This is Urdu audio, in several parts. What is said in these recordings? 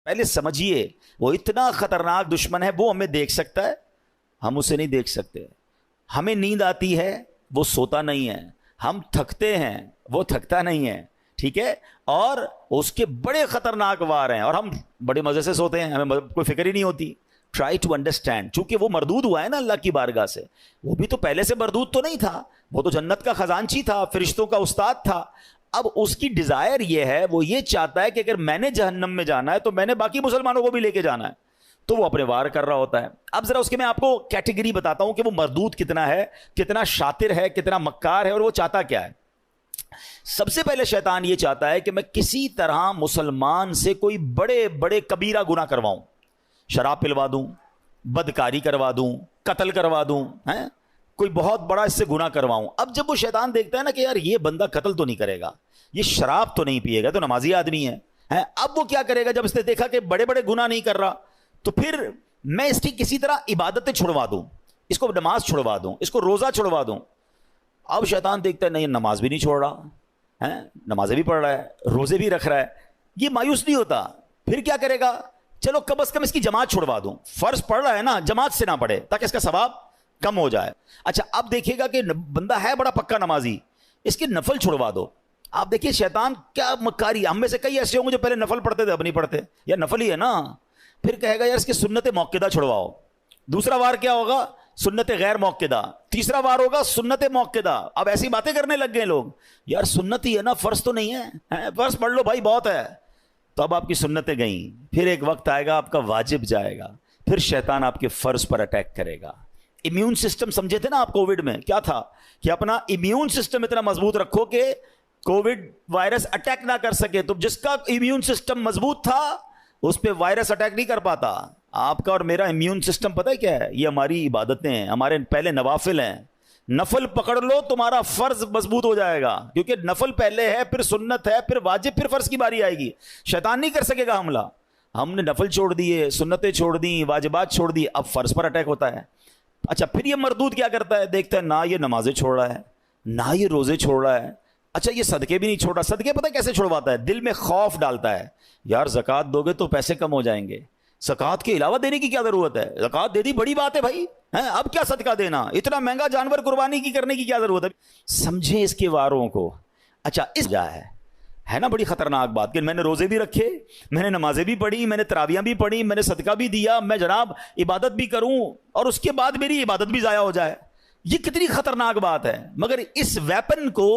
پہلے سمجھیے وہ اتنا خطرناک دشمن ہے، وہ ہمیں دیکھ سکتا ہے، ہم اسے نہیں دیکھ سکتے. ہمیں نیند آتی ہے، وہ سوتا نہیں ہے. ہم تھکتے ہیں، وہ تھکتا نہیں ہے. ٹھیک ہے، اور اس کے بڑے خطرناک وار ہیں، اور ہم بڑے مزے سے سوتے ہیں، ہمیں کوئی فکر ہی نہیں ہوتی. Try to understand. چونکہ وہ مردود ہوا ہے نا اللہ کی بارگاہ سے، وہ بھی تو پہلے سے مردود تو نہیں تھا، وہ تو جنت کا خزانچی تھا، فرشتوں کا استاد تھا. اب اس کی ڈیزائر یہ ہے، وہ یہ چاہتا ہے کہ اگر میں نے جہنم میں جانا ہے تو میں نے باقی مسلمانوں کو بھی لے کے جانا ہے، تو وہ اپنے وار کر رہا ہوتا ہے. اب ذرا اس کے میں آپ کو کیٹیگری بتاتا ہوں کہ وہ مردود کتنا ہے، کتنا شاطر ہے، کتنا مکار ہے، اور وہ چاہتا کیا ہے. سب سے پہلے شیطان یہ چاہتا ہے کہ میں کسی طرح مسلمان سے کوئی بڑے بڑے کبیرہ گناہ کرواؤں، شراب پلوا دوں، بدکاری کروا دوں، قتل کروا دوں، کوئی بہت بڑا اس سے گناہ کرواؤں. اب جب وہ شیطان دیکھتا ہے نا کہ یار یہ بندہ قتل تو نہیں کرے گا، یہ شراب تو نہیں پیے گا، تو نمازی آدمی ہے، اب وہ کیا کرے گا؟ جب اس نے دیکھا کہ بڑے بڑے گناہ نہیں کر رہا، تو پھر میں اس کی کسی طرح عبادتیں چھڑوا دوں، اس کو نماز چھڑوا دوں، اس کو روزہ چھڑوا دوں. اب شیطان دیکھتا ہے نہیں، نماز بھی نہیں چھوڑ رہا، نمازیں بھی پڑھ رہا ہے، روزے بھی رکھ رہا ہے، یہ مایوس نہیں ہوتا. پھر کیا کرے گا؟ چلو کم از کم اس کی جماعت چھڑوا دوں، فرض پڑھ رہا ہے نا، جماعت سے نہ پڑھے تاکہ اس کا ثواب کم ہو جائے. اچھا اب دیکھیے گا کہ بندہ ہے بڑا پکا نمازی، اس کے نفل چھڑوا دو. آپ دیکھیے شیطان کیا مکاری. ہم میں سے کئی ایسے ہوں گے جو پہلے نفل پڑھتے تھے، اب نہیں پڑھتے، یا نفل ہی ہے نا. پھر کہے گا یار اس کی سنت موقدہ چھڑواؤ. دوسرا وار کیا ہوگا؟ سنت غیر موقدہ. تیسرا وار ہوگا سنت موقدہ. اب ایسی باتیں کرنے لگ گئے لوگ، یار سنت ہی ہے نا، فرض تو نہیں ہے، فرض پڑھ لو بھائی بہت ہے. تو اب آپ کی سنتیں گئیں، پھر ایک وقت آئے گا آپ کا واجب جائے گا، پھر شیطان آپ کے فرض پر اٹیک کرے گا. امیون سسٹم سمجھے تھے نا آپ کووڈ میں کیا تھا، کہ اپنا امیون سسٹم اتنا مضبوط رکھو کہ کووڈ وائرس اٹیک نہ کر سکے. تو جس کا امیون سسٹم مضبوط تھا اس پہ وائرس اٹیک نہیں کر پاتا. آپ کا اور میرا امیون سسٹم پتہ ہے کیا ہے؟ یہ ہماری عبادتیں ہیں، ہمارے پہلے نوافل ہیں. نفل پکڑ لو تمہارا فرض مضبوط ہو جائے گا، کیونکہ نفل پہلے ہے، پھر سنت ہے، پھر واجب، پھر فرض کی باری آئے گی. شیطان نہیں کر سکے گا حملہ. ہم نے نفل چھوڑ دیے، سنتیں چھوڑ دی، واجبات چھوڑ دی، اب فرض پر اٹیک ہوتا ہے. اچھا پھر یہ مردود کیا کرتا ہے؟ دیکھتا ہے نہ یہ نمازیں چھوڑ رہا ہے، نہ یہ روزے چھوڑ رہا ہے، اچھا یہ صدقے بھی نہیں چھوڑ رہا. صدقے پتہ کیسے چھوڑواتا ہے؟ دل میں خوف ڈالتا ہے، یار زکوٰۃ دو گے تو پیسے کم ہو جائیں گے، زکوٰۃ کے علاوہ دینے کی کیا ضرورت ہے؟ زکوٰۃ دے دی بڑی بات ہے بھائی، اب کیا صدقہ دینا، اتنا مہنگا جانور قربانی کی کرنے کی کیا ضرورت ہے؟ سمجھیں اس کے واروں کو. اچھا اس جا ہے نا بڑی خطرناک بات کہ میں نے روزے بھی رکھے، میں نے نمازیں بھی پڑھی، میں نے تراویحیں بھی پڑھی، میں نے صدقہ بھی دیا، میں جناب عبادت بھی کروں، اور اس کے بعد میری عبادت بھی ضائع ہو جائے. یہ کتنی خطرناک بات ہے. مگر اس ویپن کو،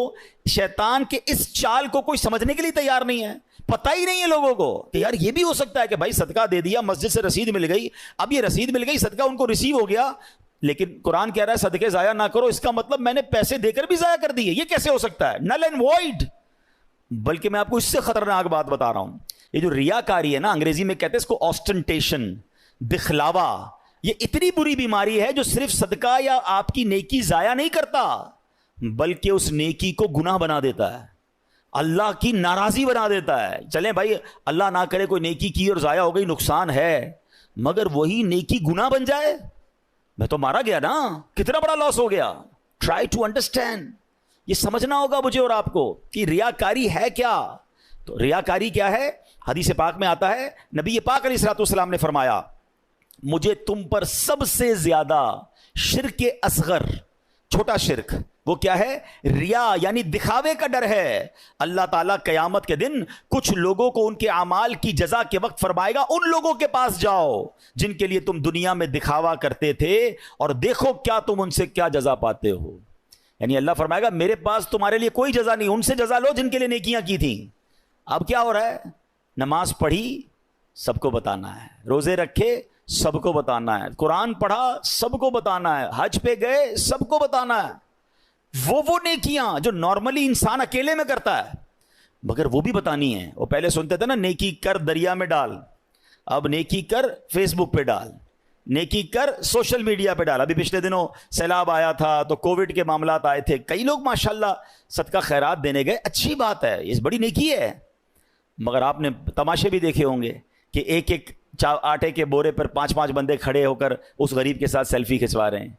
شیطان کے اس چال کو کوئی سمجھنے کے لیے تیار نہیں ہے. پتہ ہی نہیں ہے لوگوں کو کہ یار یہ بھی ہو سکتا ہے کہ بھائی صدقہ دے دیا، مسجد سے رسید مل گئی، اب یہ رسید مل گئی، صدقہ ان کو ریسیو ہو گیا، لیکن قرآن کہہ رہا ہے صدقے ضائع نہ کرو، اس کا مطلب میں نے پیسے دے کر بھی ضائع کر دیے. یہ کیسے ہو سکتا ہے؟ Null and void. بلکہ میں آپ کو اس سے خطرناک بات بتا رہا ہوں. یہ جو ریاکاری ہے نا، انگریزی میں کہتے ہیں اس کو آسٹنٹیشن، دکھلاوا. یہ اتنی بری بیماری ہے جو صرف صدقہ یا آپ کی نیکی ضائع نہیں کرتا، بلکہ اس نیکی کو گناہ بنا دیتا ہے، اللہ کی ناراضی بنا دیتا ہے. چلیں بھائی اللہ نہ کرے کوئی نیکی کی اور ضائع ہو گئی، نقصان ہے، مگر وہی نیکی گناہ بن جائے، میں تو مارا گیا نا، کتنا بڑا لاس ہو گیا. Try to understand. یہ سمجھنا ہوگا مجھے اور آپ کو کہ ریاکاری ہے کیا. تو ریاکاری کیا ہے؟ حدیث پاک میں آتا ہے، نبی پاک علیہ الصلوۃ والسلام نے فرمایا، مجھے تم پر سب سے زیادہ شرک اصغر، چھوٹا شرک، وہ کیا ہے؟ ریا، یعنی دکھاوے کا ڈر ہے. اللہ تعالیٰ قیامت کے دن کچھ لوگوں کو ان کے اعمال کی جزا کے وقت فرمائے گا، ان لوگوں کے پاس جاؤ جن کے لیے تم دنیا میں دکھاوا کرتے تھے، اور دیکھو کیا تم ان سے کیا جزا پاتے ہو. یعنی اللہ فرمائے گا میرے پاس تمہارے لیے کوئی جزا نہیں، ان سے جزا لو جن کے لیے نیکیاں کی تھیں. اب کیا ہو رہا ہے؟ نماز پڑھی سب کو بتانا ہے، روزے رکھے سب کو بتانا ہے، قرآن پڑھا سب کو بتانا ہے، حج پہ گئے سب کو بتانا ہے. وہ نیکیاں جو نارملی انسان اکیلے میں کرتا ہے، مگر وہ بھی بتانی ہے. وہ پہلے سنتے تھے نا نیکی کر دریا میں ڈال، اب نیکی کر فیس بک پہ ڈال، نیکی کر سوشل میڈیا پہ ڈال. ابھی پچھلے دنوں سیلاب آیا تھا تو کووڈ کے معاملات آئے تھے، کئی لوگ ماشاءاللہ صدقہ خیرات دینے گئے، اچھی بات ہے، یہ بڑی نیکی ہے. مگر آپ نے تماشے بھی دیکھے ہوں گے کہ ایک ایک آٹے کے بورے پر 5 بندے کھڑے ہو کر اس غریب کے ساتھ سیلفی کھنچوا رہے ہیں.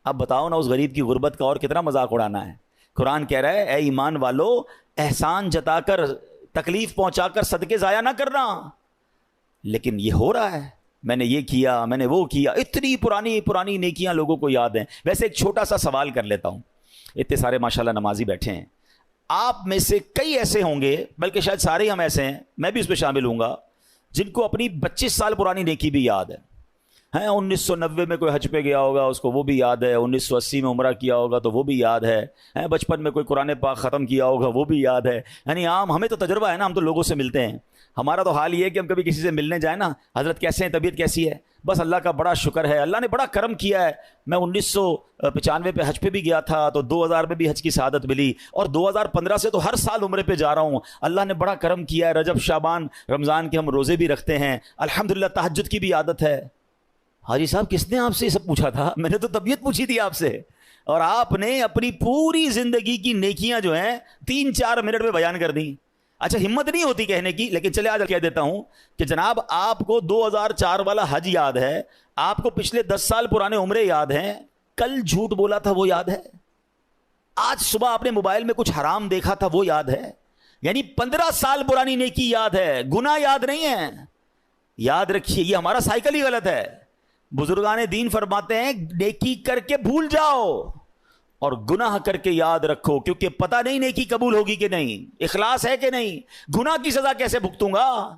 اب بتاؤ نا اس غریب کی غربت کا اور کتنا مذاق اڑانا ہے. قرآن کہہ رہا ہے اے ایمان والو، احسان جتا کر، تکلیف پہنچا کر صدقے ضائع نہ کرنا. لیکن یہ ہو رہا ہے، میں نے یہ کیا، میں نے وہ کیا، اتنی پرانی پرانی نیکیاں لوگوں کو یاد ہیں. ویسے ایک چھوٹا سا سوال کر لیتا ہوں، اتنے سارے ماشاءاللہ نمازی بیٹھے ہیں، آپ میں سے کئی ایسے ہوں گے، بلکہ شاید سارے ہم ایسے ہیں، میں بھی اس پہ شامل ہوں گا، جن کو اپنی 25 سال پرانی نیکی بھی یاد ہے. 1990 میں کوئی حج پہ گیا ہوگا، اس کو وہ بھی یاد ہے. 1980 میں عمرہ کیا ہوگا تو وہ بھی یاد ہے. بچپن میں کوئی قرآن پاک ختم کیا ہوگا وہ بھی یاد ہے. یعنی عام ہمیں تو تجربہ ہے نا، ہم تو لوگوں سے ملتے ہیں. ہمارا تو حال یہ ہے کہ ہم کبھی کسی سے ملنے جائیں نا، حضرت کیسے ہیں، طبیعت کیسی ہے، بس اللہ کا بڑا شکر ہے، اللہ نے بڑا کرم کیا ہے. میں 1995 پہ حج پہ بھی گیا تھا تو 2000 میں بھی حج کی سعادت ملی، اور 2015 سے تو ہر سال عمرے پہ جا رہا ہوں. اللہ نے بڑا کرم کیا ہے. رجب شعبان رمضان کے ہم روزے بھی رکھتے ہیں، الحمدللہ تہجد کی بھی عادت ہے. حاجی صاحب کس نے آپ سے یہ سب پوچھا تھا؟ میں نے تو طبیعت پوچھی تھی آپ سے، اور آپ نے اپنی پوری زندگی کی نیکیاں جو ہیں 3-4 منٹ میں بیان کر دیں. اچھا ہمت نہیں ہوتی کہنے کی، لیکن چلے آج کہہ دیتا ہوں کہ جناب آپ کو 2004 والا حج یاد ہے، آپ کو پچھلے 10 سال پرانے عمرے یاد ہیں، کل جھوٹ بولا تھا وہ یاد ہے، آج صبح آپ نے موبائل میں کچھ حرام دیکھا تھا وہ یاد ہے، یعنی 15 سال پرانی نیکی یاد ہے، گناہ یاد نہیں ہے. یاد رکھیے یہ ہمارا سائیکل ہی غلط ہے. بزرگان دین فرماتے ہیں نیکی کر کے بھول جاؤ اور گناہ کر کے یاد رکھو، کیونکہ پتہ نہیں نیکی قبول ہوگی کہ نہیں، اخلاص ہے کہ نہیں، گناہ کی سزا کیسے بھگتوں گا.